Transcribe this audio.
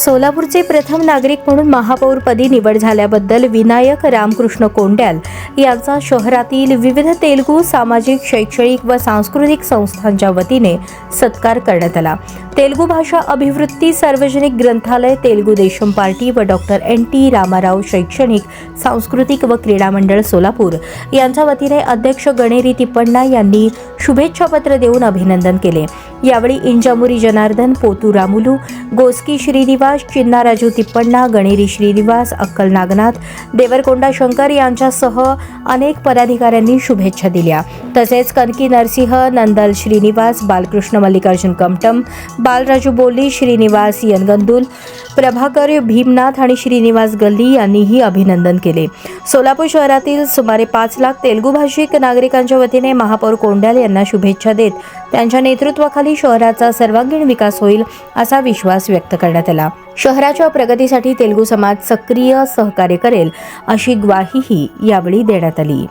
सोलापूरचे प्रथम नागरिक म्हणून महापौरपदी निवड झाल्याबद्दल विनायक रामकृष्ण कोंड्याल यांचा शहरातील विविध तेलुगू सामाजिक, शैक्षणिक व सांस्कृतिक संस्थांच्या वतीने सत्कार करण्यात आला। तेलुगू भाषा अभिवृद्धी सार्वजनिक ग्रंथालय, तेलुगू देशम पार्टी व डॉक्टर NT रामाराव शैक्षणिक, सांस्कृतिक व क्रीडा मंडळ सोलापूर यांच्या वतीने अध्यक्ष गणेरी तिप्पण्णा यांनी शुभेच्छा पत्र देऊन अभिनंदन केले। यावेळी इंजामुरी जनार्दन, पोतू रामुलू, गोस्की श्रीनिवास, चिन्ना राजू तिप्पण्णा, गणेरी श्रीनिवास, अक्कल नागनाथ, देवरकोंडा शंकर यांच्यासह अनेक पदाधिकाऱ्यांनी शुभेच्छा दिल्या। तसेच कनकी नरसिंह, नंदल श्रीनिवास, बालकृष्ण मल्लिकार्जुन कमटम, बालराजू बोल्ली, श्रीनिवास यनगंदुल, प्रभाकर भीमनाथ आणि श्रीनिवास गल्ली यांनीही अभिनंदन केले। सोलापूर शहरातील सुमारे 5 लाख तेलुगू भाषिक नागरिकांच्या वतीने महापौर कोंड्याल यांना शुभेच्छा देत त्यांच्या नेतृत्वाखाली शहराचा सर्वांगीण विकास होईल असा विश्वास व्यक्त करण्यात आला। शहराच्या प्रगतीसाठी तेलुगू समाज सक्रिय सहकार्य करेल अशी ग्वाहीही यावेळी देण्यात आली।